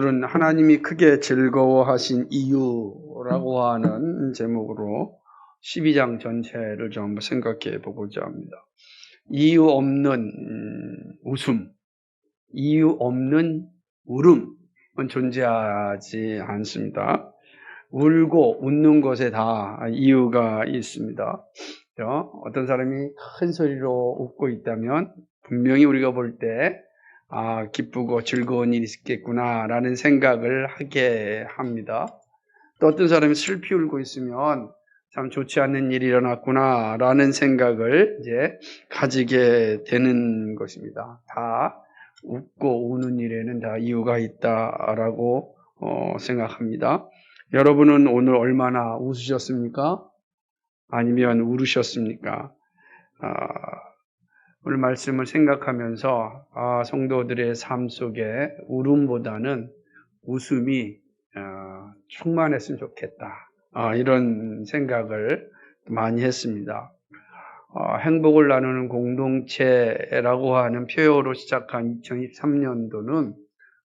오늘은 하나님이 크게 즐거워하신 이유라고 하는 제목으로 12장 전체를 좀 한번 생각해 보고자 합니다. 이유 없는 웃음, 이유 없는 울음은 존재하지 않습니다. 울고 웃는 것에 다 이유가 있습니다. 어떤 사람이 큰 소리로 웃고 있다면 분명히 우리가 볼 때 기쁘고 즐거운 일이 있겠구나 라는 생각을 하게 합니다. 또 어떤 사람이 슬피 울고 있으면 참 좋지 않는 일이 일어났구나 라는 생각을 이제 가지게 되는 것입니다. 다 웃고 우는 일에는 다 이유가 있다라고 생각합니다. 여러분은 오늘 얼마나 웃으셨습니까? 아니면 울으셨습니까? 오늘 말씀을 생각하면서 성도들의 삶 속에 울음보다는 웃음이 충만했으면 좋겠다. 이런 생각을 많이 했습니다. 행복을 나누는 공동체라고 하는 표어로 시작한 2023년도는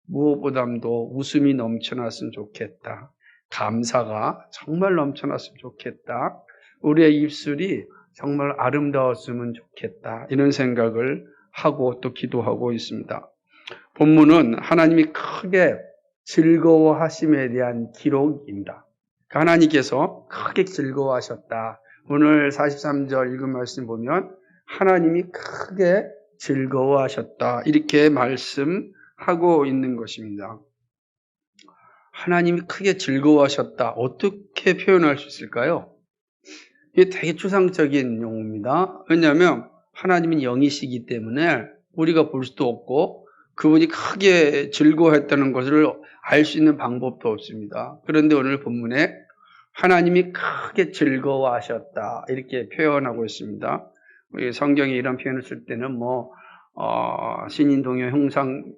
무엇보다도 웃음이 넘쳐났으면 좋겠다. 감사가 정말 넘쳐났으면 좋겠다. 우리의 입술이 정말 아름다웠으면 좋겠다. 이런 생각을 하고 또 기도하고 있습니다. 본문은 하나님이 크게 즐거워하심에 대한 기록입니다. 하나님께서 크게 즐거워하셨다. 오늘 43절 읽은 말씀 보면 하나님이 크게 즐거워하셨다. 이렇게 말씀하고 있는 것입니다. 하나님이 크게 즐거워하셨다. 어떻게 표현할 수 있을까요? 이게 되게 추상적인 용어입니다. 왜냐하면 하나님은 영이시기 때문에 우리가 볼 수도 없고 그분이 크게 즐거워했다는 것을 알 수 있는 방법도 없습니다. 그런데 오늘 본문에 하나님이 크게 즐거워하셨다 이렇게 표현하고 있습니다. 성경에 이런 표현을 쓸 때는 신인 동요 형상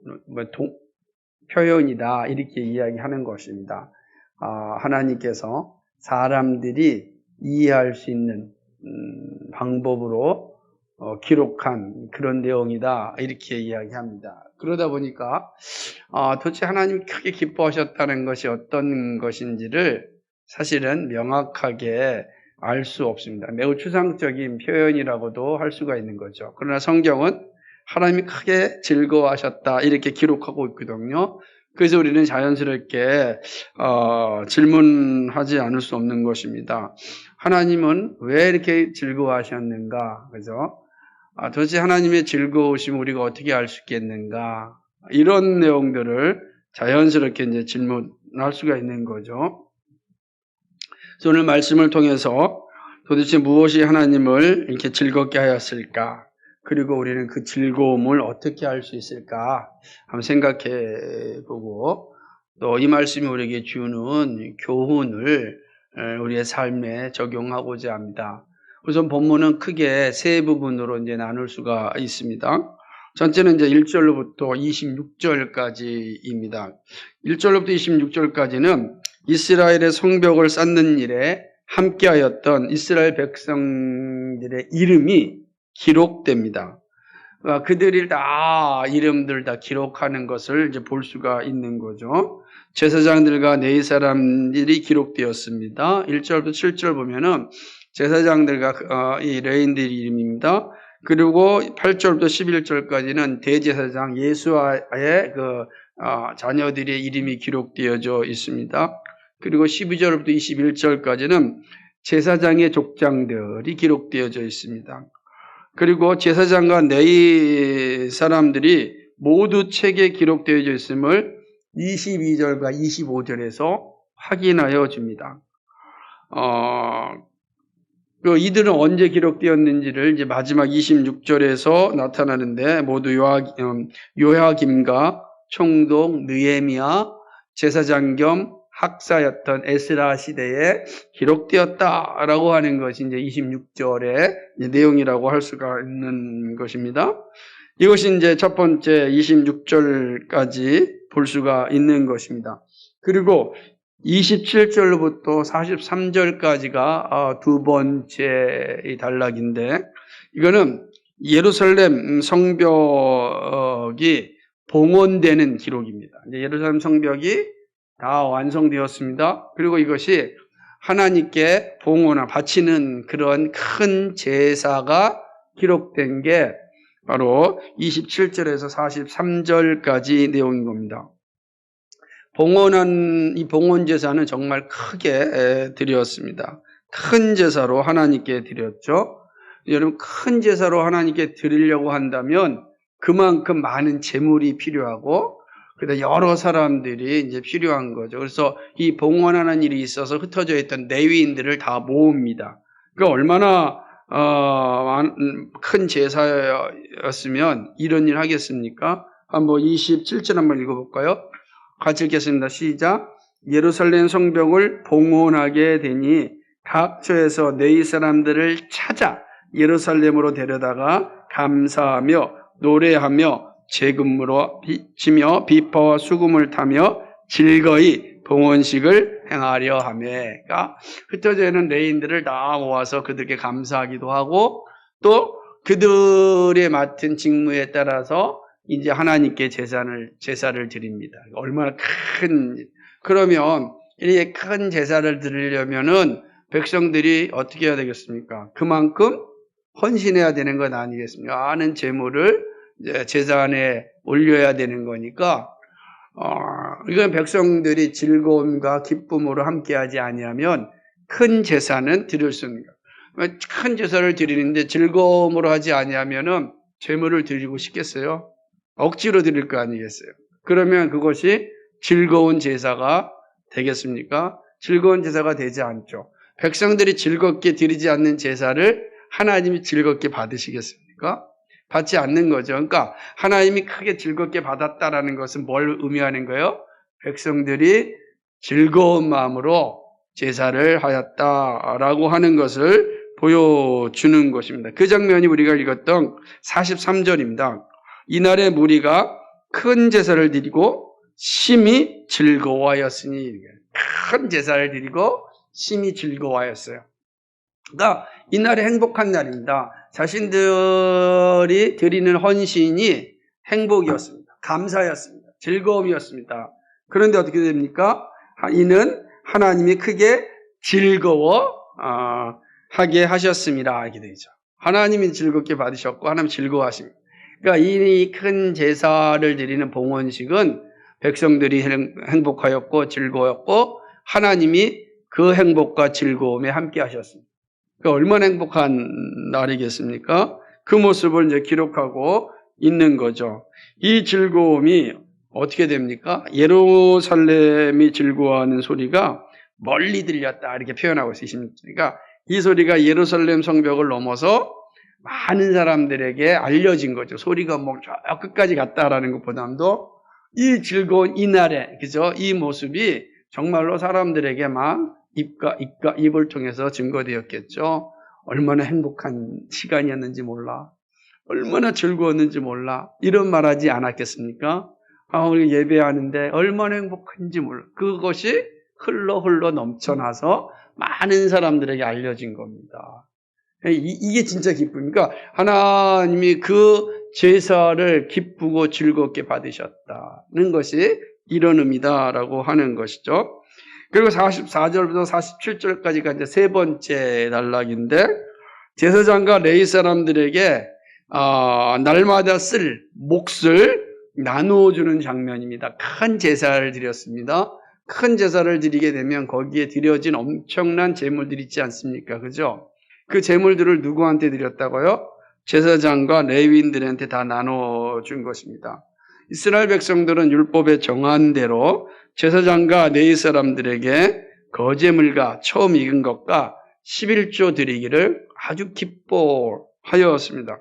표현이다 이렇게 이야기하는 것입니다. 하나님께서 사람들이 이해할 수 있는 방법으로 기록한 그런 내용이다 이렇게 이야기합니다. 그러다 보니까 도대체 하나님이 크게 기뻐하셨다는 것이 어떤 것인지를 사실은 명확하게 알 수 없습니다. 매우 추상적인 표현이라고도 할 수가 있는 거죠. 그러나 성경은 하나님이 크게 즐거워하셨다 이렇게 기록하고 있거든요. 그래서 우리는 자연스럽게 질문하지 않을 수 없는 것입니다. 하나님은 왜 이렇게 즐거워하셨는가? 그죠? 도대체 하나님의 즐거우심을 우리가 어떻게 알 수 있겠는가? 이런 내용들을 자연스럽게 이제 질문할 수가 있는 거죠. 그래서 오늘 말씀을 통해서 도대체 무엇이 하나님을 이렇게 즐겁게 하였을까? 그리고 우리는 그 즐거움을 어떻게 할 수 있을까? 한번 생각해 보고 또 이 말씀이 우리에게 주는 교훈을 우리의 삶에 적용하고자 합니다. 우선 본문은 크게 세 부분으로 이제 나눌 수가 있습니다. 전체는 이제 1절로부터 26절까지입니다. 1절로부터 26절까지는 이스라엘의 성벽을 쌓는 일에 함께하였던 이스라엘 백성들의 이름이 기록됩니다. 그들이 다 이름들 다 기록하는 것을 이제 볼 수가 있는 거죠. 제사장들과 레위 사람들이 기록되었습니다. 1절부터 7절 보면은 제사장들과 이 레위인들 이름입니다. 그리고 8절부터 11절까지는 대제사장 예수아의 자녀들의 이름이 기록되어져 있습니다. 그리고 12절부터 21절까지는 제사장의 족장들이 기록되어져 있습니다. 그리고 제사장과 레위 사람들이 모두 책에 기록되어져 있음을 22절과 25절에서 확인하여 줍니다. 이들은 언제 기록되었는지를 이제 마지막 26절에서 나타나는데 모두 요야김과 총독 느헤미야 제사장 겸 학사였던 에스라 시대에 기록되었다라고 하는 것이 이제 26절의 내용이라고 할 수가 있는 것입니다. 이것이 이제 첫 번째 26절까지 볼 수가 있는 것입니다. 그리고 27절로부터 43절까지가 두 번째 단락인데 이거는 예루살렘 성벽이 봉헌되는 기록입니다. 이제 예루살렘 성벽이 다 완성되었습니다. 그리고 이것이 하나님께 봉헌을 바치는 그런 큰 제사가 기록된 게 바로 27절에서 43절까지 내용인 겁니다. 이 봉헌 제사는 정말 크게 드렸습니다. 큰 제사로 하나님께 드렸죠. 여러분, 큰 제사로 하나님께 드리려고 한다면 그만큼 많은 재물이 필요하고 그다음 여러 사람들이 이제 필요한 거죠. 그래서 이 봉헌하는 일이 있어서 흩어져 있던 레위인들을 다 모읍니다. 그러니까 얼마나 큰 제사였으면 이런 일 하겠습니까? 한번 27절 한번 읽어볼까요? 같이 읽겠습니다. 시작. 예루살렘 성벽을 봉헌하게 되니 각 처에서 너희 사람들을 찾아 예루살렘으로 데려다가 감사하며 노래하며 제금으로 비치며 비파와 수금을 타며 즐거이 봉헌식을 행하려 하며, 그러니까 흩어져 있는 레인들을 다 모아서 그들에게 감사하기도 하고 또 그들의 맡은 직무에 따라서 이제 하나님께 제사를 드립니다. 얼마나 그러면 이렇게 큰 제사를 드리려면은 백성들이 어떻게 해야 되겠습니까? 그만큼 헌신해야 되는 것 아니겠습니까? 많은 재물을 제사안에 올려야 되는 거니까, 이건 백성들이 즐거움과 기쁨으로 함께하지 아니하면 큰 제사는 드릴 수 없는 거예요. 큰 제사를 드리는데 즐거움으로 하지 아니하면은 재물을 드리고 싶겠어요? 억지로 드릴 거 아니겠어요? 그러면 그것이 즐거운 제사가 되겠습니까? 즐거운 제사가 되지 않죠. 백성들이 즐겁게 드리지 않는 제사를 하나님이 즐겁게 받으시겠습니까? 받지 않는 거죠. 그러니까 하나님이 크게 즐겁게 받았다라는 것은 뭘 의미하는 거예요? 백성들이 즐거운 마음으로 제사를 하였다라고 하는 것을 보여주는 것입니다. 그 장면이 우리가 읽었던 43절입니다. 이날의 무리가 큰 제사를 드리고 심히 즐거워하였으니, 큰 제사를 드리고 심히 즐거워하였어요. 그러니까 이날이 행복한 날입니다. 자신들이 드리는 헌신이 행복이었습니다. 감사였습니다. 즐거움이었습니다. 그런데 어떻게 됩니까? 이는 하나님이 크게 즐거워하게 하셨습니다. 이렇게 되죠. 하나님이 즐겁게 받으셨고 하나님 즐거워하십니다. 그러니까 이 큰 제사를 드리는 봉헌식은 백성들이 행복하였고 즐거웠고 하나님이 그 행복과 즐거움에 함께 하셨습니다. 그러니까 얼마나 행복한 날이겠습니까? 그 모습을 이제 기록하고 있는 거죠. 이 즐거움이 어떻게 됩니까? 예루살렘이 즐거워하는 소리가 멀리 들렸다 이렇게 표현하고 있습니다. 그러니까 이 소리가 예루살렘 성벽을 넘어서 많은 사람들에게 알려진 거죠. 소리가 뭐 저 끝까지 갔다라는 것보다도 이 즐거운 이날에, 그죠? 이 모습이 정말로 사람들에게 막 입을 통해서 증거되었겠죠. 얼마나 행복한 시간이었는지 몰라. 얼마나 즐거웠는지 몰라. 이런 말 하지 않았겠습니까? 우리 예배하는데 얼마나 행복한지 몰라. 그것이 흘러 넘쳐나서 많은 사람들에게 알려진 겁니다. 이게 진짜 기쁨이니까 하나님이 그 제사를 기쁘고 즐겁게 받으셨다는 것이 이런 의미다라고 하는 것이죠. 그리고 44절부터 47절까지가 이제 세 번째 단락인데, 제사장과 레위 사람들에게 날마다 쓸 몫을 나누어주는 장면입니다. 큰 제사를 드렸습니다. 큰 제사를 드리게 되면 거기에 드려진 엄청난 제물들이 있지 않습니까? 그죠? 그 제물들을 누구한테 드렸다고요? 제사장과 레위인들한테 다 나눠준 것입니다. 이스라엘 백성들은 율법에 정한 대로 제사장과 레위 사람들에게 거제물과 처음 익은 것과 11조 드리기를 아주 기뻐하였습니다.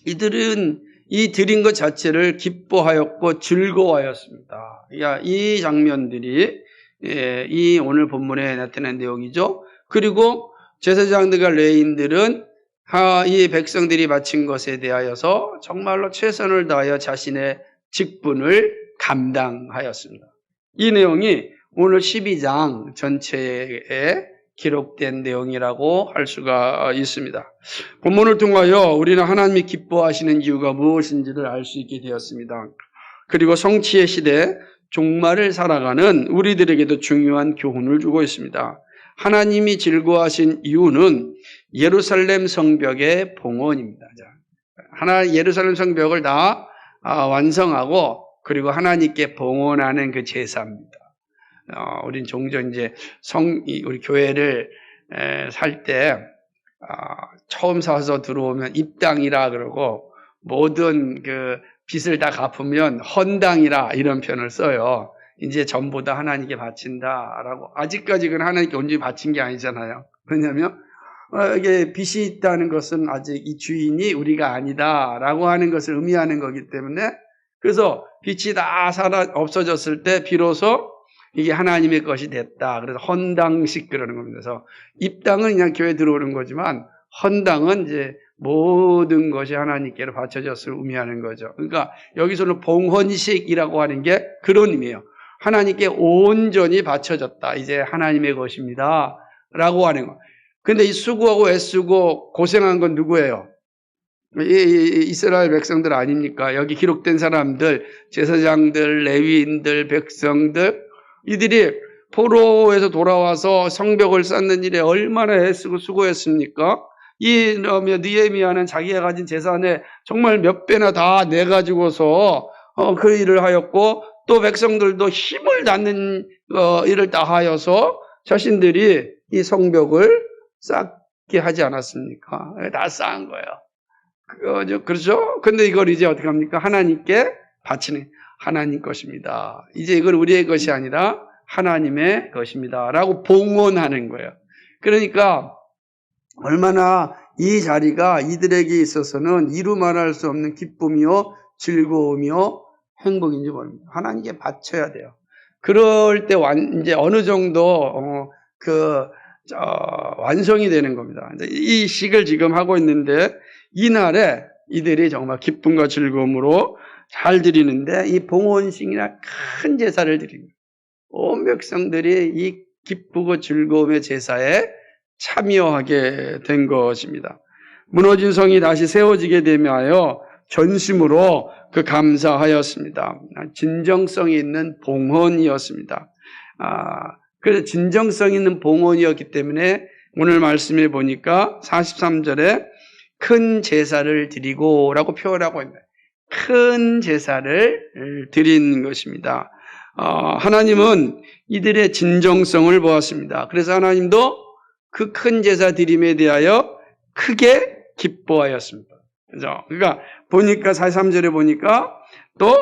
이들은 이 드린 것 자체를 기뻐하였고 즐거워하였습니다. 이 장면들이 이 오늘 본문에 나타난 내용이죠. 그리고 제사장들과 레위인들은 이 백성들이 바친 것에 대하여서 정말로 최선을 다하여 자신의 직분을 감당하였습니다. 이 내용이 오늘 12장 전체에 기록된 내용이라고 할 수가 있습니다. 본문을 통하여 우리는 하나님이 기뻐하시는 이유가 무엇인지를 알 수 있게 되었습니다. 그리고 성취의 시대 종말을 살아가는 우리들에게도 중요한 교훈을 주고 있습니다. 하나님이 즐거워하신 이유는 예루살렘 성벽의 봉헌입니다. 예루살렘 성벽을 다 완성하고 그리고 하나님께 봉헌하는 그 제사입니다. 우린 종종 이제 우리 교회를 살 때 처음 사서 들어오면 입당이라 그러고 모든 그 빚을 다 갚으면 헌당이라 이런 표현을 써요. 이제 전부 다 하나님께 바친다라고. 아직까지 그건 하나님께 온전히 바친 게 아니잖아요. 왜냐하면 이게 빚이 있다는 것은 아직 이 주인이 우리가 아니다라고 하는 것을 의미하는 거기 때문에 그래서 빚이 다 없어졌을 때 비로소 이게 하나님의 것이 됐다. 그래서 헌당식 그러는 겁니다. 그래서 입당은 그냥 교회에 들어오는 거지만 헌당은 이제 모든 것이 하나님께로 바쳐졌을 의미하는 거죠. 그러니까 여기서는 봉헌식이라고 하는 게 그런 의미예요. 하나님께 온전히 바쳐졌다. 이제 하나님의 것입니다. 라고 하는 거. 근데 이 수고하고 애쓰고 고생한 건 누구예요? 이스라엘 백성들 아닙니까? 여기 기록된 사람들, 제사장들, 레위인들, 백성들, 이들이 포로에서 돌아와서 성벽을 쌓는 일에 얼마나 애쓰고 수고했습니까? 이 느헤미야는 자기가 가진 재산에 정말 몇 배나 다 내가지고서 그 일을 하였고 또 백성들도 힘을 닿는 일을 다 하여서 자신들이 이 성벽을 쌓게 하지 않았습니까? 다 쌓은 거예요. 그렇죠? 근데 이걸 이제 어떻게 합니까? 하나님께 바치는 하나님 것입니다. 이제 이건 우리의 것이 아니라 하나님의 것입니다. 라고 봉헌하는 거예요. 그러니까 얼마나 이 자리가 이들에게 있어서는 이루 말할 수 없는 기쁨이요, 즐거움이요, 행복인지 모릅니다. 하나님께 바쳐야 돼요. 그럴 때 이제 어느 정도 완성이 되는 겁니다. 이 식을 지금 하고 있는데 이날에 이들이 정말 기쁨과 즐거움으로 잘 드리는데 이 봉헌식이나 큰 제사를 드립니다. 온 백성들이 이 기쁘고 즐거움의 제사에 참여하게 된 것입니다. 무너진 성이 다시 세워지게 되며 전심으로 그 감사하였습니다. 진정성이 있는 봉헌이었습니다. 그래서 진정성 있는 봉헌이었기 때문에 오늘 말씀에 보니까 43절에 큰 제사를 드리고 라고 표현하고 있네요. 큰 제사를 드린 것입니다. 하나님은 이들의 진정성을 보았습니다. 그래서 하나님도 그 큰 제사 드림에 대하여 크게 기뻐하였습니다. 그죠? 그러니까 보니까 43절에 보니까 또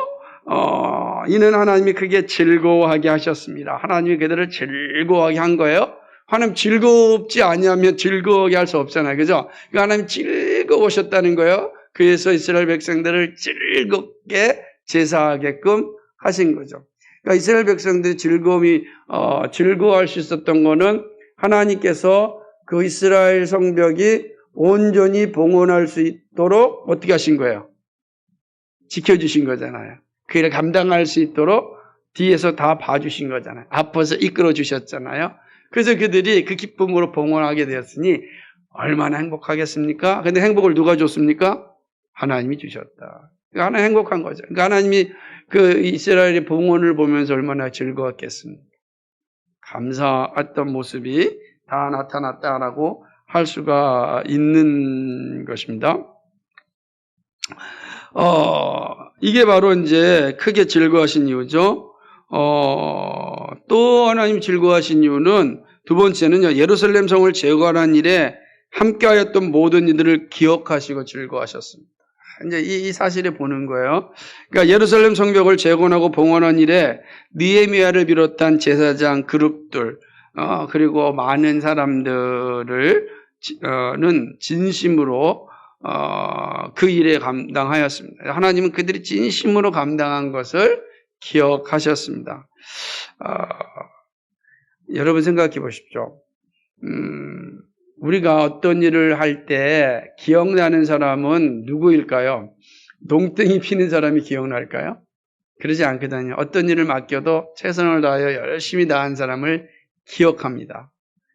이는 하나님이 크게 즐거워하게 하셨습니다. 하나님이 그들을 즐거워하게 한 거예요. 하나님 즐겁지 아니하면 즐거워하게 할 수 없잖아요. 그죠? 그러니까 하나님 즐거우셨다는 거예요. 그래서 이스라엘 백성들을 즐겁게 제사하게끔 하신 거죠. 그러니까 이스라엘 백성들이 즐거워할 수 있었던 거는 하나님께서 그 이스라엘 성벽이 온전히 봉헌할 수 있도록 어떻게 하신 거예요? 지켜주신 거잖아요. 그 일을 감당할 수 있도록 뒤에서 다 봐주신 거잖아요. 앞서서 이끌어 주셨잖아요. 그래서 그들이 그 기쁨으로 봉헌하게 되었으니 얼마나 행복하겠습니까? 근데 행복을 누가 줬습니까? 하나님이 주셨다. 그러니까 하나님 행복한 거죠. 그러니까 하나님이 그 이스라엘의 봉헌을 보면서 얼마나 즐거웠겠습니까? 감사했던 모습이 다 나타났다라고 할 수가 있는 것입니다. 이게 바로 이제 크게 즐거워하신 이유죠. 또 하나님 즐거워하신 이유는 두 번째는요, 예루살렘 성을 재건한 일에 함께하였던 모든 이들을 기억하시고 즐거워하셨습니다. 이제 이 사실을 보는 거예요. 그러니까 예루살렘 성벽을 재건하고 봉헌한 일에 느헤미야를 비롯한 제사장 그룹들 그리고 많은 사람들을 는 진심으로 그 일에 감당하였습니다. 하나님은 그들이 진심으로 감당한 것을 기억하셨습니다. 여러분 생각해 보십시오. 우리가 어떤 일을 할 때 기억나는 사람은 누구일까요? 농땡이 피는 사람이 기억날까요? 그러지 않거든요. 어떤 일을 맡겨도 최선을 다하여 열심히 다한 사람을 기억합니다.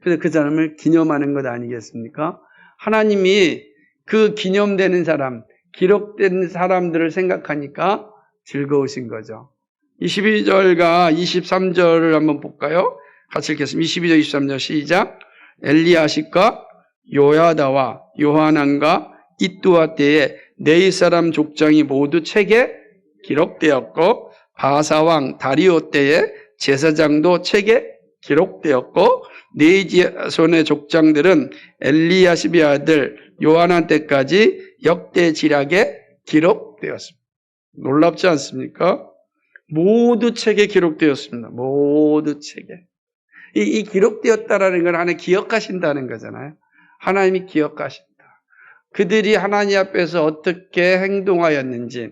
그래서 그 사람을 기념하는 것 아니겠습니까? 하나님이 그 기념되는 사람, 기록된 사람들을 생각하니까 즐거우신 거죠. 22절과 23절을 한번 볼까요? 같이 읽겠습니다. 22절, 23절 시작. 엘리야십과 요야다와 요하난과 이뚜아 때에 네 사람 족장이 모두 책에 기록되었고 바사왕 다리오 때에 제사장도 책에 기록되었고 네 손의 족장들은 엘리야십의 아들 요하난 때까지 역대지략에 기록되었습니다. 놀랍지 않습니까? 모두 책에 기록되었습니다. 모두 책에. 이 기록되었다라는 건 하나님 기억하신다는 거잖아요. 하나님이 기억하신다. 그들이 하나님 앞에서 어떻게 행동하였는지,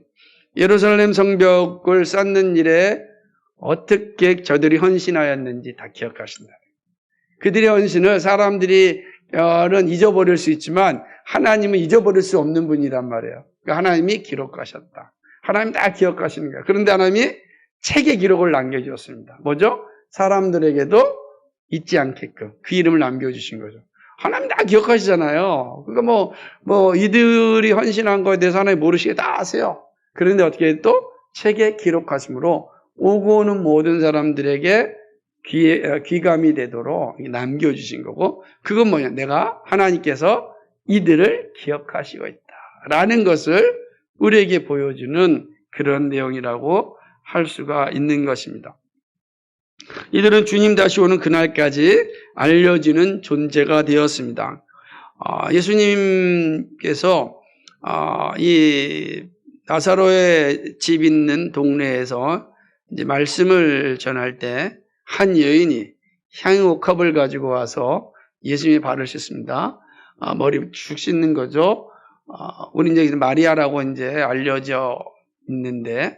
예루살렘 성벽을 쌓는 일에 어떻게 저들이 헌신하였는지 다 기억하신다. 그들의 헌신을 사람들이 잊어버릴 수 있지만 하나님은 잊어버릴 수 없는 분이란 말이에요. 그러니까 하나님이 기록하셨다. 하나님 다 기억하시는 거예요. 그런데 하나님이 책에 기록을 남겨주었습니다. 뭐죠? 사람들에게도 잊지 않게끔 그 이름을 남겨주신 거죠. 하나님 다 기억하시잖아요. 그러니까 이들이 헌신한 거에 대해서 하나님 모르시게 다 아세요. 그런데 어떻게 또 책에 기록하심으로 오고 오는 모든 사람들에게 귀감이 되도록 남겨주신 거고, 그건 뭐냐? 내가 하나님께서 이들을 기억하시고 있다라는 것을 우리에게 보여주는 그런 내용이라고 할 수가 있는 것입니다. 이들은 주님 다시 오는 그날까지 알려지는 존재가 되었습니다. 예수님께서 이 나사로의 집 있는 동네에서 이제 말씀을 전할 때 한 여인이 향유옥합을 가지고 와서 예수님의 발을 씻습니다. 머리 쭉 씻는 거죠. 우리 이제 마리아라고 이제 알려져 있는데,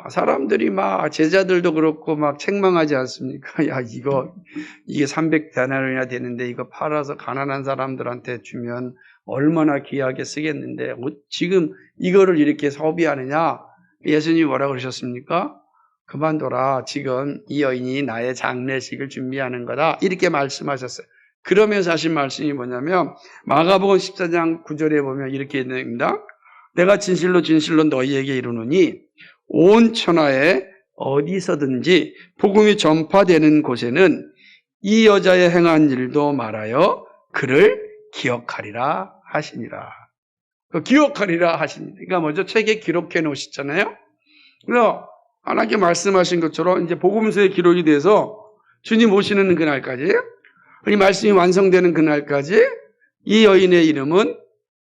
사람들이 제자들도 그렇고 책망하지 않습니까? 야, 이게 300데나리온이나 되는데 이거 팔아서 가난한 사람들한테 주면 얼마나 귀하게 쓰겠는데, 지금 이거를 이렇게 소비하느냐? 예수님이 뭐라고 그러셨습니까? 그만둬라. 지금 이 여인이 나의 장례식을 준비하는 거다. 이렇게 말씀하셨어요. 그러면서 하신 말씀이 뭐냐면, 마가복음 14장 9절에 보면 이렇게 있습니다. 내가 진실로 진실로 너희에게 이르노니 온 천하에 어디서든지 복음이 전파되는 곳에는 이 여자의 행한 일도 말하여 그를 기억하리라 하시니라. 기억하리라 하시니라. 그러니까 뭐죠? 책에 기록해 놓으셨잖아요. 그래서 하나님께 말씀하신 것처럼 이제 복음서에 기록이 돼서 주님 오시는 그날까지, 이 말씀이 완성되는 그날까지 이 여인의 이름은,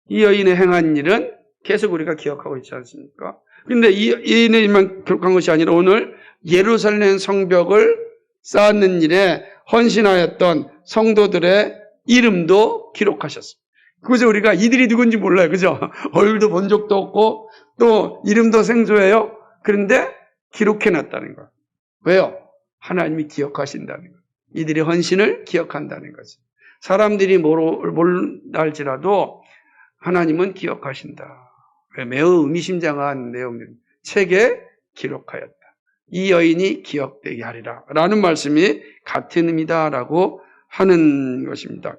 이 여인의 행한 일은 계속 우리가 기억하고 있지 않습니까? 근데 이 여인의 일만 기록한 것이 아니라 오늘 예루살렘 성벽을 쌓는 일에 헌신하였던 성도들의 이름도 기록하셨습니다. 그래서 우리가 이들이 누군지 몰라요. 그죠? 얼굴도 본 적도 없고 또 이름도 생소해요. 그런데 기록해놨다는 거예요. 왜요? 하나님이 기억하신다는 거예요. 이들의 헌신을 기억한다는 거죠. 사람들이 몰라 할지라도 하나님은 기억하신다. 매우 의미심장한 내용입니다. 책에 기록하였다. 이 여인이 기억되게 하리라 라는 말씀이 같은 의미다라고 하는 것입니다.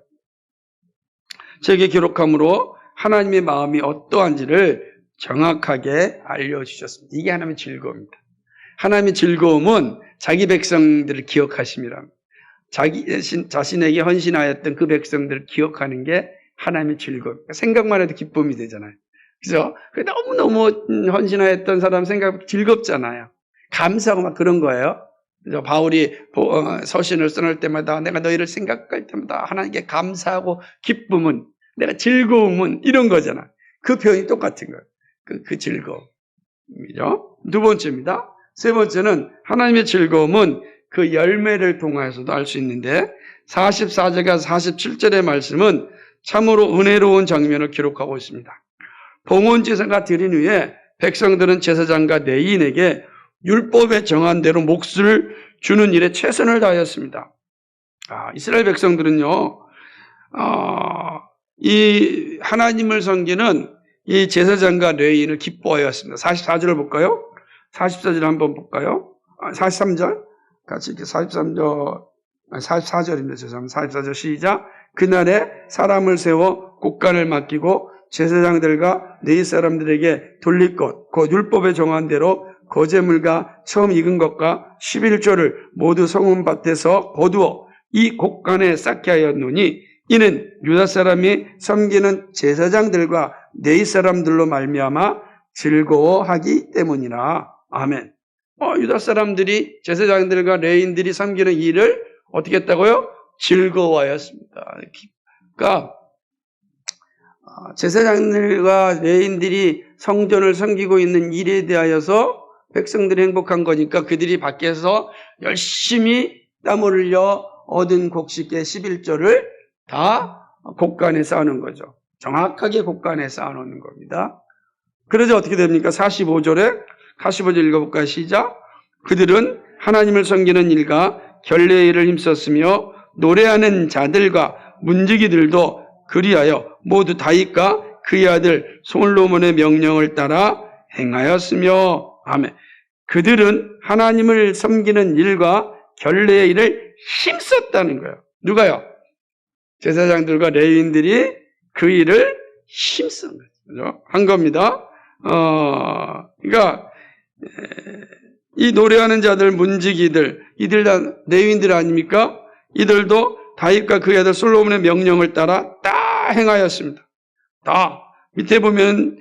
책에 기록함으로 하나님의 마음이 어떠한지를 정확하게 알려주셨습니다. 이게 하나님의 즐거움입니다. 하나님의 즐거움은 자기 백성들을 기억하심이랍니다. 자신에게 헌신하였던 그 백성들을 기억하는 게 하나님의 즐거움. 생각만 해도 기쁨이 되잖아요. 그죠? 너무너무 헌신하였던 사람 생각 즐겁잖아요. 감사하고 그런 거예요. 그죠? 바울이 서신을 써낼 때마다 내가 너희를 생각할 때마다 하나님께 감사하고 기쁨은, 내가 즐거움은 이런 거잖아요. 그 표현이 똑같은 거예요. 그 즐거움이죠. 두 번째입니다. 세 번째는 하나님의 즐거움은 그 열매를 통해서도 알 수 있는데, 44절과 47절의 말씀은 참으로 은혜로운 장면을 기록하고 있습니다. 봉헌제사가 드린 후에 백성들은 제사장과 레위인에게 율법에 정한 대로 몫을 주는 일에 최선을 다하였습니다. 이스라엘 백성들은요, 이 하나님을 섬기는 이 제사장과 레위인을 기뻐하였습니다. 44절을 볼까요? 44절 한번 볼까요? 43절 같이 이렇게 43절 44절입니다. 죄송합니다. 44절 시작. 그날에 사람을 세워 곡간을 맡기고 제사장들과 레위 사람들에게 돌릴 것, 곧 율법에 정한 대로 거제물과 처음 익은 것과 11조를 모두 성문밭에서 거두어 이 곡간에 쌓게 하였노니 이는 유다 사람이 섬기는 제사장들과 레위 사람들로 말미암아 즐거워하기 때문이라. 아멘. 유다 사람들이 제사장들과 레위인들이 섬기는 일을 어떻게 했다고요? 즐거워하였습니다. 그러니까 제사장들과 레위인들이 성전을 섬기고 있는 일에 대하여서 백성들이 행복한 거니까 그들이 밖에서 열심히 땀을 흘려 얻은 곡식의 11조를 다 곡간에 쌓아놓은 거죠. 정확하게 곡간에 쌓아놓는 겁니다. 그러자 어떻게 됩니까? 45절 읽어볼까요? 시작. 그들은 하나님을 섬기는 일과 결례의 일을 힘썼으며 노래하는 자들과 문지기들도 그리하여 모두 다윗과 그의 아들 솔로몬의 명령을 따라 행하였으며. 아멘. 그들은 하나님을 섬기는 일과 결례의 일을 힘썼다는 거예요. 누가요? 제사장들과 레위인들이 그 일을 힘쓴 거죠. 한 겁니다. 그러니까 이 노래하는 자들, 문지기들, 이들 다 레위인들 아닙니까? 이들도 다윗과 그의 아들 솔로몬의 명령을 따라 다 행하였습니다. 다 밑에 보면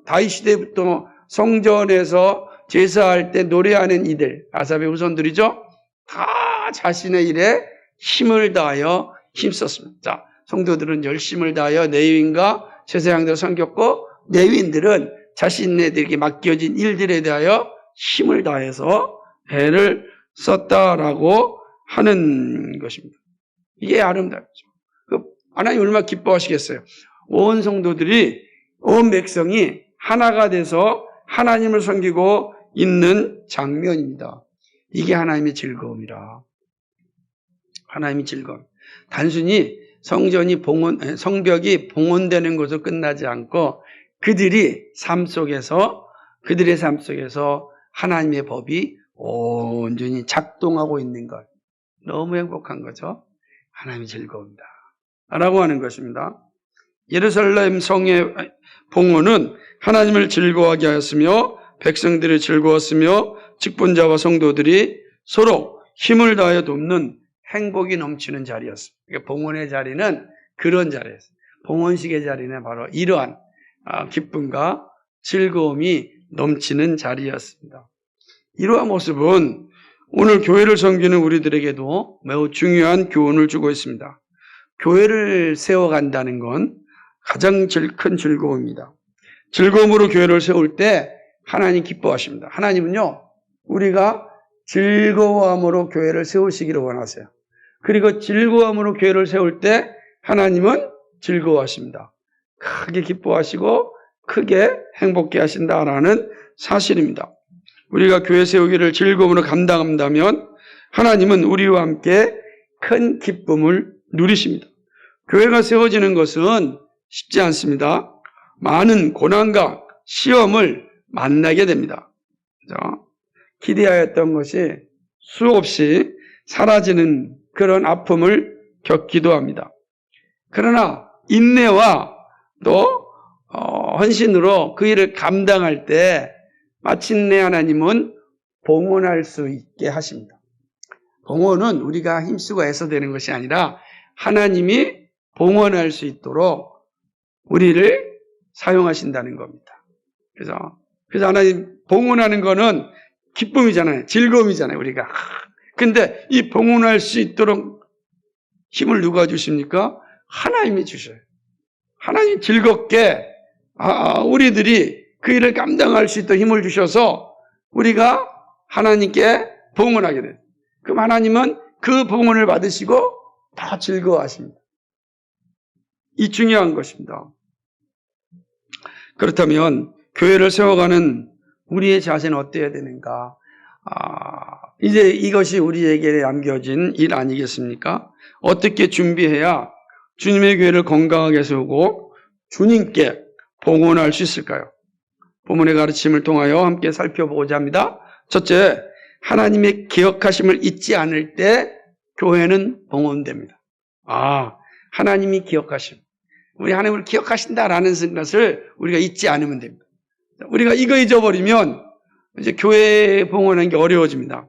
다윗 시대부터 성전에서 제사할 때 노래하는 이들, 아삽의 후손들이죠. 다 자신의 일에 힘을 다하여 힘썼습니다. 자, 성도들은 열심을 다하여 레위인과 제사장들을 섬겼고 레위인들은 자신네들에게 맡겨진 일들에 대하여 힘을 다해서 애를 썼다라고 하는 것입니다. 이게 아름답죠. 하나님 얼마나 기뻐하시겠어요. 온 성도들이, 온 백성이 하나가 돼서 하나님을 섬기고 있는 장면입니다. 이게 하나님의 즐거움이라. 하나님의 즐거움. 단순히 성벽이 봉헌되는 것으로 끝나지 않고 그들의 삶 속에서 하나님의 법이 온전히 작동하고 있는 것. 너무 행복한 거죠. 하나님의 즐거움이다. 라고 하는 것입니다. 예루살렘 성의 봉헌은 하나님을 즐거워하게 하였으며 백성들이 즐거웠으며 직분자와 성도들이 서로 힘을 다하여 돕는 행복이 넘치는 자리였습니다. 그러니까 봉헌의 자리는 그런 자리였어요. 봉헌식의 자리는 바로 이러한 기쁨과 즐거움이 넘치는 자리였습니다. 이러한 모습은 오늘 교회를 섬기는 우리들에게도 매우 중요한 교훈을 주고 있습니다. 교회를 세워간다는 건 가장 큰 즐거움입니다. 즐거움으로 교회를 세울 때 하나님 기뻐하십니다. 하나님은요, 우리가 즐거움으로 교회를 세우시기를 원하세요. 그리고 즐거움으로 교회를 세울 때 하나님은 즐거워하십니다. 크게 기뻐하시고 크게 행복해 하신다라는 사실입니다. 우리가 교회 세우기를 즐거움으로 감당한다면 하나님은 우리와 함께 큰 기쁨을 누리십니다. 교회가 세워지는 것은 쉽지 않습니다. 많은 고난과 시험을 만나게 됩니다. 그렇죠? 기대하였던 것이 수없이 사라지는 그런 아픔을 겪기도 합니다. 그러나 인내와 또 헌신으로 그 일을 감당할 때 마침내 하나님은 봉헌할 수 있게 하십니다. 봉헌은 우리가 힘쓰고 애써 되는 것이 아니라 하나님이 봉헌할 수 있도록 우리를 사용하신다는 겁니다. 그래서 하나님 봉헌하는 거는 기쁨이잖아요. 즐거움이잖아요. 우리가. 근데 이 봉헌할 수 있도록 힘을 누가 주십니까? 하나님이 주셔요. 하나님 즐겁게 우리들이 그 일을 감당할 수 있도록 힘을 주셔서 우리가 하나님께 봉헌하게 돼요. 그럼 하나님은 그 봉헌을 받으시고 다 즐거워하십니다. 이 중요한 것입니다. 그렇다면 교회를 세워가는 우리의 자세는 어때야 되는가? 이제 이것이 우리에게 남겨진 일 아니겠습니까? 어떻게 준비해야 주님의 교회를 건강하게 세우고 주님께 봉헌할 수 있을까요? 본문의 가르침을 통하여 함께 살펴보고자 합니다. 첫째, 하나님의 기억하심을 잊지 않을 때 교회는 봉헌됩니다. 하나님이 기억하심. 우리 하나님을 기억하신다라는 것을 우리가 잊지 않으면 됩니다. 우리가 이거 잊어버리면 이제 교회에 봉헌하는 게 어려워집니다.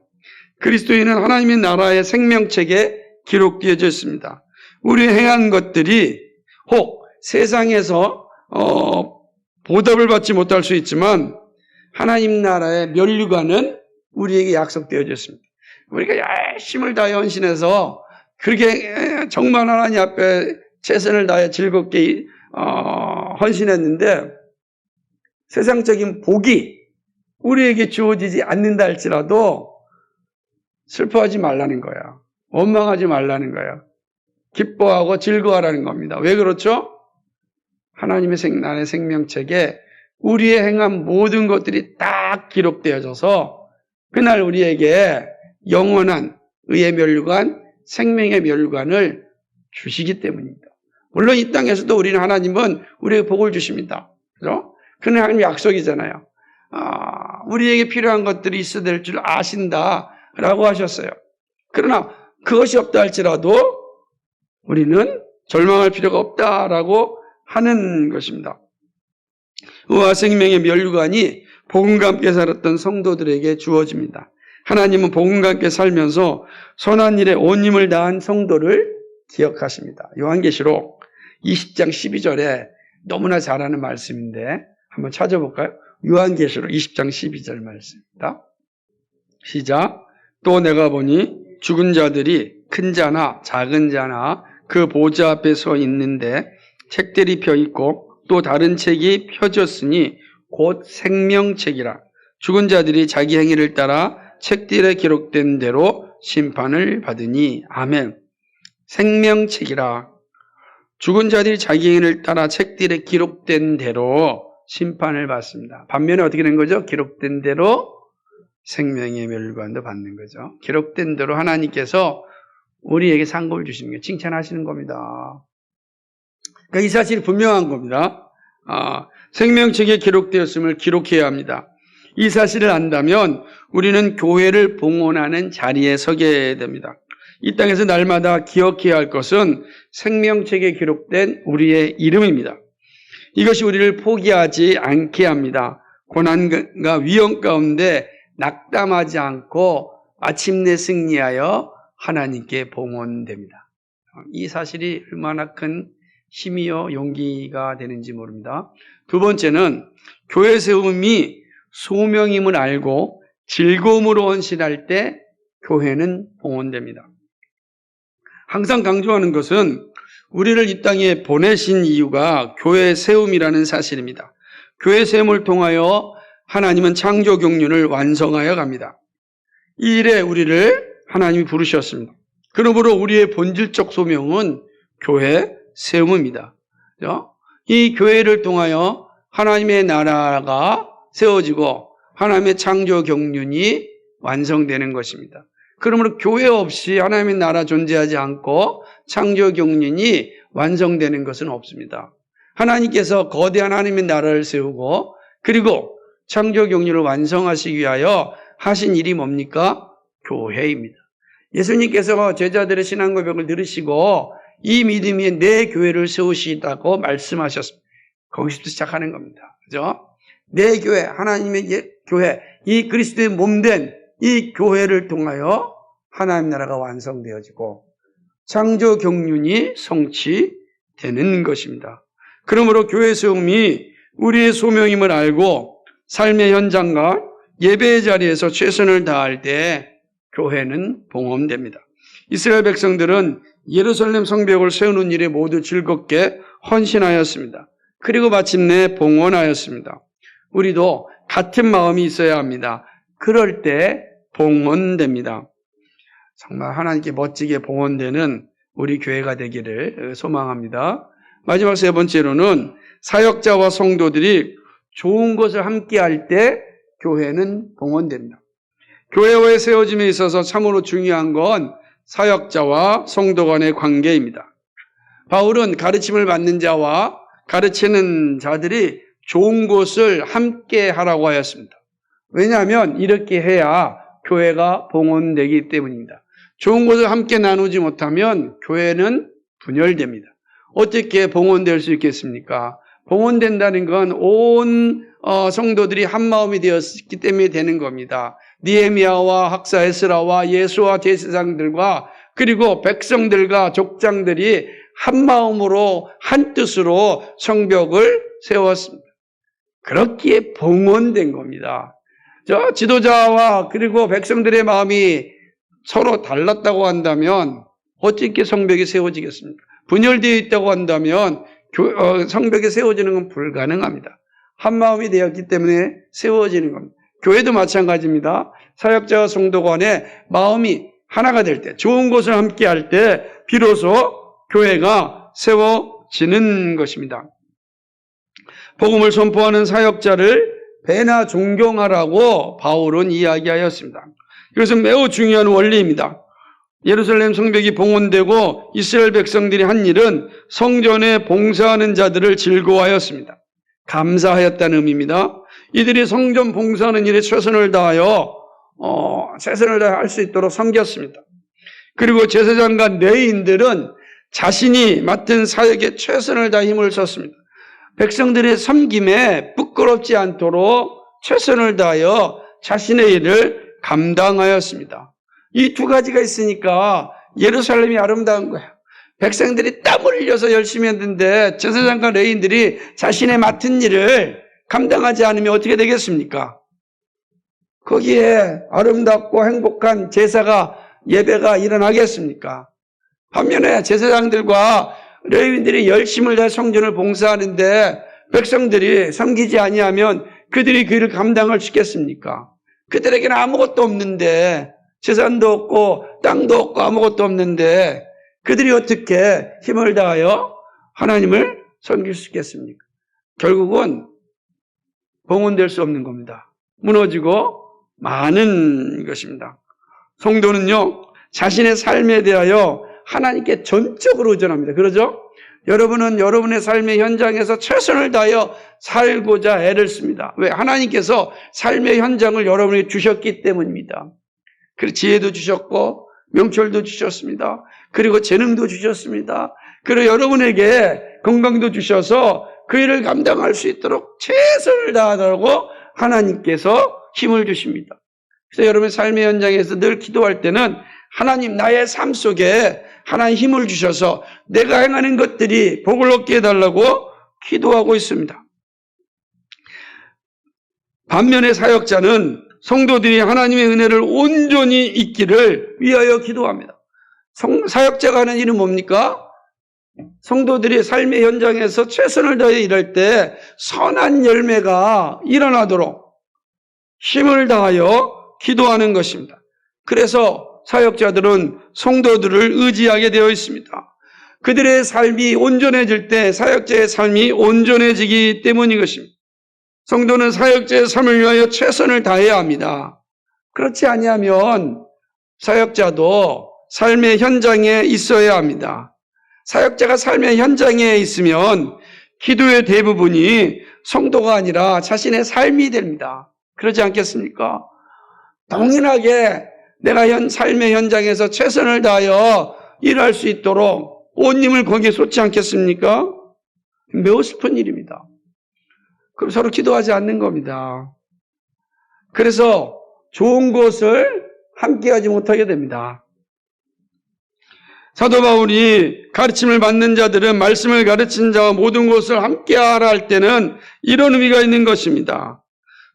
그리스도인은 하나님의 나라의 생명책에 기록되어져 있습니다. 우리 행한 것들이 혹 세상에서 보답을 받지 못할 수 있지만 하나님 나라의 면류관은 우리에게 약속되어져 있습니다. 우리가 열심을 다해 헌신해서 그렇게 정말 하나님 앞에 최선을 다해 즐겁게 헌신했는데 세상적인 복이 우리에게 주어지지 않는다 할지라도 슬퍼하지 말라는 거야. 원망하지 말라는 거야. 기뻐하고 즐거워하라는 겁니다. 왜 그렇죠? 하나님의 나라의 생명책에 우리의 행한 모든 것들이 딱 기록되어져서 그날 우리에게 영원한 의의 면류관, 생명의 면류관을 주시기 때문입니다. 물론 이 땅에서도 우리는 하나님은 우리에게 복을 주십니다. 그죠? 그는 하나님 약속이잖아요. 우리에게 필요한 것들이 있어야 될 줄 아신다라고 하셨어요. 그러나 그것이 없다 할지라도 우리는 절망할 필요가 없다라고 하는 것입니다. 의와 생명의 면류관이 복음과 함께 살았던 성도들에게 주어집니다. 하나님은 복음과 함께 살면서 선한 일에 온 힘을 다한 성도를 기억하십니다. 요한계시록 20장 12절에 너무나 잘하는 말씀인데 한번 찾아볼까요? 요한계시록 20장 12절 말씀입니다. 시작. 또 내가 보니 죽은 자들이 큰 자나 작은 자나 그 보좌 앞에 서 있는데 책들이 펴 있고 또 다른 책이 펴졌으니 곧 생명책이라. 죽은 자들이 자기 행위를 따라 책들에 기록된 대로 심판을 받으니. 아멘. 생명책이라. 죽은 자들이 자기 행위를 따라 책들에 기록된 대로 심판을 받습니다. 반면에 어떻게 된 거죠? 기록된 대로 생명의 멸관도 받는 거죠. 기록된 대로 하나님께서 우리에게 상급을 주시는 게 칭찬하시는 겁니다. 그러니까 이 사실이 분명한 겁니다. 생명책에 기록되었음을 기록해야 합니다. 이 사실을 안다면 우리는 교회를 봉헌하는 자리에 서게 됩니다. 이 땅에서 날마다 기억해야 할 것은 생명책에 기록된 우리의 이름입니다. 이것이 우리를 포기하지 않게 합니다. 고난과 위험 가운데 낙담하지 않고 마침내 승리하여 하나님께 봉헌됩니다. 이 사실이 얼마나 큰 힘이요 용기가 되는지 모릅니다. 두 번째는 교회 세움이 소명임을 알고 즐거움으로 헌신할 때 교회는 봉헌됩니다. 항상 강조하는 것은 우리를 이 땅에 보내신 이유가 교회 세움이라는 사실입니다. 교회 세움을 통하여 하나님은 창조 경륜을 완성하여 갑니다. 이 일에 우리를 하나님이 부르셨습니다. 그러므로 우리의 본질적 소명은 교회 세움입니다. 이 교회를 통하여 하나님의 나라가 세워지고 하나님의 창조 경륜이 완성되는 것입니다. 그러므로 교회 없이 하나님의 나라 존재하지 않고 창조 경륜이 완성되는 것은 없습니다. 하나님께서 거대한 하나님의 나라를 세우고 그리고 창조 경륜을 완성하시기 위하여 하신 일이 뭡니까? 교회입니다. 예수님께서 제자들의 신앙 고백을 들으시고 이 믿음이 내 교회를 세우시다고 말씀하셨습니다. 거기서부터 시작하는 겁니다. 그죠? 내 교회, 하나님의 교회, 이 그리스도의 몸된 이 교회를 통하여 하나님 나라가 완성되어지고 창조 경륜이 성취되는 것입니다. 그러므로 교회 세움이 우리의 소명임을 알고 삶의 현장과 예배의 자리에서 최선을 다할 때 교회는 봉헌됩니다. 이스라엘 백성들은 예루살렘 성벽을 세우는 일에 모두 즐겁게 헌신하였습니다. 그리고 마침내 봉헌하였습니다. 우리도 같은 마음이 있어야 합니다. 그럴 때 봉헌됩니다. 정말 하나님께 멋지게 봉헌되는 우리 교회가 되기를 소망합니다. 마지막 세 번째로는 사역자와 성도들이 좋은 것을 함께 할 때 교회는 봉헌됩니다. 교회와의 세워짐에 있어서 참으로 중요한 건 사역자와 성도 간의 관계입니다. 바울은 가르침을 받는 자와 가르치는 자들이 좋은 것을 함께 하라고 하였습니다. 왜냐하면 이렇게 해야 교회가 봉헌되기 때문입니다. 좋은 것을 함께 나누지 못하면 교회는 분열됩니다. 어떻게 봉헌될 수 있겠습니까? 봉헌된다는 건 온 성도들이 한 마음이 되었기 때문에 되는 겁니다. 느헤미야와 학사 에스라와 예수와 대제사장들과 그리고 백성들과 족장들이 한 마음으로 한 뜻으로 성벽을 세웠습니다. 그렇기에 봉헌된 겁니다. 저 지도자와 그리고 백성들의 마음이 서로 달랐다고 한다면 어떻게 성벽이 세워지겠습니까? 분열되어 있다고 한다면 성벽이 세워지는 건 불가능합니다. 한 마음이 되었기 때문에 세워지는 겁니다. 교회도 마찬가지입니다. 사역자와 성도 간의 마음이 하나가 될 때, 좋은 것을 함께 할 때 비로소 교회가 세워지는 것입니다. 복음을 선포하는 사역자를 배나 존경하라고 바울은 이야기하였습니다. 이것은 매우 중요한 원리입니다. 예루살렘 성벽이 봉헌되고 이스라엘 백성들이 한 일은 성전에 봉사하는 자들을 즐거워하였습니다. 감사하였다는 의미입니다. 이들이 성전 봉사하는 일에 최선을 다하여 할 수 있도록 섬겼습니다. 그리고 제사장과 레위인들은 자신이 맡은 사역에 최선을 다해 힘을 썼습니다. 백성들의 섬김에 부끄럽지 않도록 최선을 다하여 자신의 일을 감당하였습니다. 이 두 가지가 있으니까 예루살렘이 아름다운 거예요. 백성들이 땀을 흘려서 열심히 했는데 제사장과 레위인들이 자신의 맡은 일을 감당하지 않으면 어떻게 되겠습니까? 거기에 아름답고 행복한 제사가 예배가 일어나겠습니까? 반면에 제사장들과 레위인들이 열심을 다해 성전을 봉사하는데 백성들이 섬기지 아니하면 그들이 그 일을 감당할 수 있겠습니까? 그들에게는 아무것도 없는데 재산도 없고 땅도 없고 아무것도 없는데 그들이 어떻게 힘을 다하여 하나님을 섬길 수 있겠습니까? 결국은 봉헌될 수 없는 겁니다. 무너지고 마는 것입니다. 성도는요, 자신의 삶에 대하여 하나님께 전적으로 의존합니다. 그러죠? 여러분은 여러분의 삶의 현장에서 최선을 다하여 살고자 애를 씁니다. 왜? 하나님께서 삶의 현장을 여러분에게 주셨기 때문입니다. 그리고 지혜도 주셨고 명철도 주셨습니다. 그리고 재능도 주셨습니다. 그리고 여러분에게 건강도 주셔서 그 일을 감당할 수 있도록 최선을 다하라고 하나님께서 힘을 주십니다. 그래서 여러분의 삶의 현장에서 늘 기도할 때는 하나님, 나의 삶 속에 하나님 힘을 주셔서 내가 행하는 것들이 복을 얻게 해달라고 기도하고 있습니다. 반면에 사역자는 성도들이 하나님의 은혜를 온전히 잊기를 위하여 기도합니다. 사역자가 하는 일은 뭡니까? 성도들이 삶의 현장에서 최선을 다해 일할 때 선한 열매가 일어나도록 힘을 다하여 기도하는 것입니다. 그래서 사역자들은 성도들을 의지하게 되어 있습니다. 그들의 삶이 온전해질 때 사역자의 삶이 온전해지기 때문인 것입니다. 성도는 사역자의 삶을 위하여 최선을 다해야 합니다. 그렇지 아니하면 사역자도 삶의 현장에 있어야 합니다. 사역자가 삶의 현장에 있으면 기도의 대부분이 성도가 아니라 자신의 삶이 됩니다. 그러지 않겠습니까? 동일하게 내가 삶의 현장에서 최선을 다하여 일할 수 있도록 온 힘을 거기에 쏟지 않겠습니까? 매우 슬픈 일입니다. 그럼 서로 기도하지 않는 겁니다. 그래서 좋은 것을 함께하지 못하게 됩니다. 사도 바울이 가르침을 받는 자들은 말씀을 가르친 자와 모든 것을 함께하라 할 때는 이런 의미가 있는 것입니다.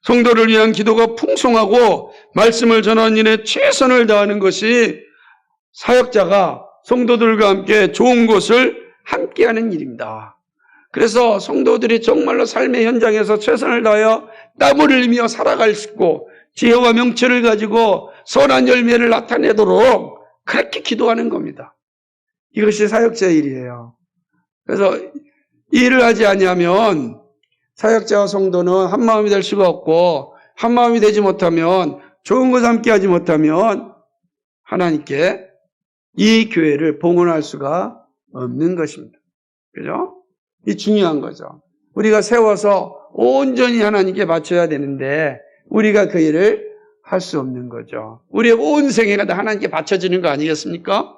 성도를 위한 기도가 풍성하고 말씀을 전하는 일에 최선을 다하는 것이 사역자가 성도들과 함께 좋은 것을 함께하는 일입니다. 그래서 성도들이 정말로 삶의 현장에서 최선을 다하여 땀을 흘리며 살아갈 수 있고 지혜와 명철을 가지고 선한 열매를 나타내도록 그렇게 기도하는 겁니다. 이것이 사역자의 일이에요. 그래서 이 일을 하지 아니하면 사역자와 성도는 한 마음이 될 수가 없고 한 마음이 되지 못하면 좋은 것 함께 하지 못하면 하나님께 이 교회를 봉헌할 수가 없는 것입니다. 그죠? 이 중요한 거죠. 우리가 세워서 온전히 하나님께 바쳐야 되는데 우리가 그 일을 할 수 없는 거죠. 우리의 온 생애가 다 하나님께 바쳐지는 거 아니겠습니까?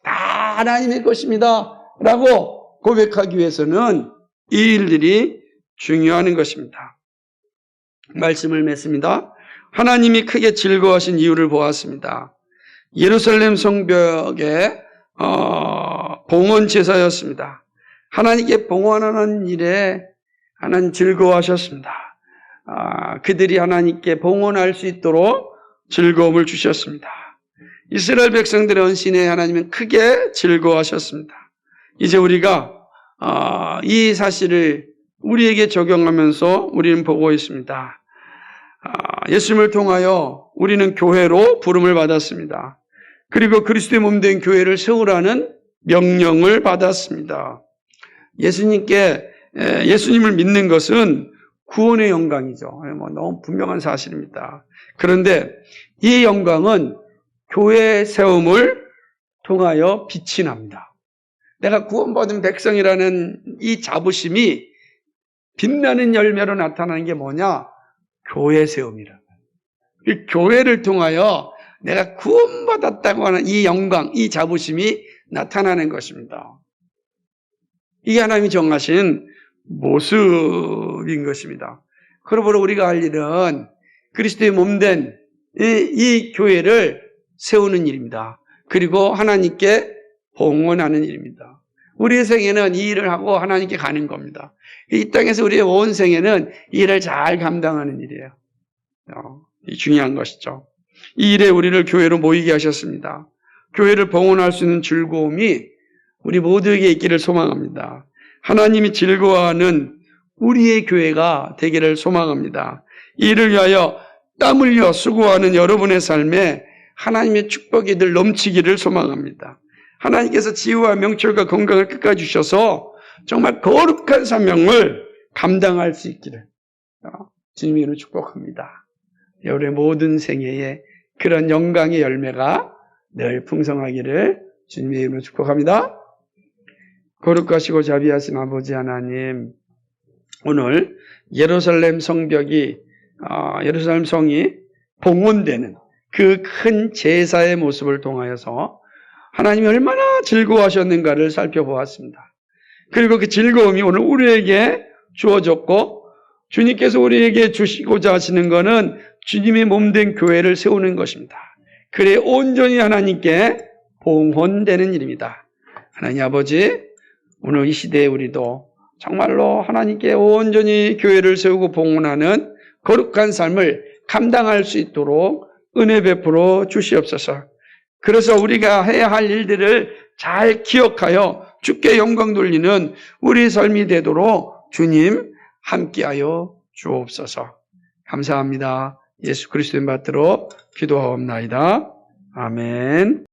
다 하나님의 것입니다 라고 고백하기 위해서는 이 일들이 중요한 것입니다. 말씀을 맺습니다. 하나님이 크게 즐거워하신 이유를 보았습니다. 예루살렘 성벽의 봉헌 제사였습니다. 하나님께 봉헌하는 일에 하나님 즐거워하셨습니다. 그들이 하나님께 봉헌할 수 있도록 즐거움을 주셨습니다. 이스라엘 백성들의 헌신에 하나님은 크게 즐거워하셨습니다. 이제 우리가 이 사실을 우리에게 적용하면서 우리는 보고 있습니다. 예수님을 통하여 우리는 교회로 부름을 받았습니다. 그리고 그리스도의 몸된 교회를 세우라는 명령을 받았습니다. 예수님을 믿는 것은 구원의 영광이죠. 너무 분명한 사실입니다. 그런데 이 영광은 교회 세움을 통하여 빛이 납니다. 내가 구원받은 백성이라는 이 자부심이 빛나는 열매로 나타나는 게 뭐냐? 교회 세움이라. 이 교회를 통하여 내가 구원받았다고 하는 이 영광, 이 자부심이 나타나는 것입니다. 이게 하나님이 정하신 모습인 것입니다. 그러므로 우리가 할 일은 그리스도의 몸된 이 교회를 세우는 일입니다. 그리고 하나님께 봉헌하는 일입니다. 우리의 생애는 이 일을 하고 하나님께 가는 겁니다. 이 땅에서 우리의 온 생애는 이 일을 잘 감당하는 일이에요. 중요한 것이죠. 이 일에 우리를 교회로 모이게 하셨습니다. 교회를 봉헌할 수 있는 즐거움이 우리 모두에게 있기를 소망합니다. 하나님이 즐거워하는 우리의 교회가 되기를 소망합니다. 이를 위하여 땀 흘려 수고하는 여러분의 삶에 하나님의 축복이 늘 넘치기를 소망합니다. 하나님께서 지혜와 명철과 건강을 끝까지 주셔서 정말 거룩한 사명을 감당할 수 있기를 주님의 이름으로 축복합니다. 여러분의 모든 생애에 그런 영광의 열매가 늘 풍성하기를 주님의 이름으로 축복합니다. 거룩하시고 자비하신 아버지 하나님, 오늘 예루살렘 성벽이 예루살렘 성이 봉헌되는 그 큰 제사의 모습을 통하여서 하나님이 얼마나 즐거워하셨는가를 살펴보았습니다. 그리고 그 즐거움이 오늘 우리에게 주어졌고 주님께서 우리에게 주시고자 하시는 것은 주님의 몸된 교회를 세우는 것입니다. 그래 온전히 하나님께 봉헌되는 일입니다. 하나님 아버지, 오늘 이 시대에 우리도 정말로 하나님께 온전히 교회를 세우고 봉헌하는 거룩한 삶을 감당할 수 있도록 은혜 베풀어 주시옵소서. 그래서 우리가 해야 할 일들을 잘 기억하여 주께 영광 돌리는 우리 삶이 되도록 주님 함께하여 주옵소서. 감사합니다. 예수 그리스도의 받들어 기도하옵나이다. 아멘.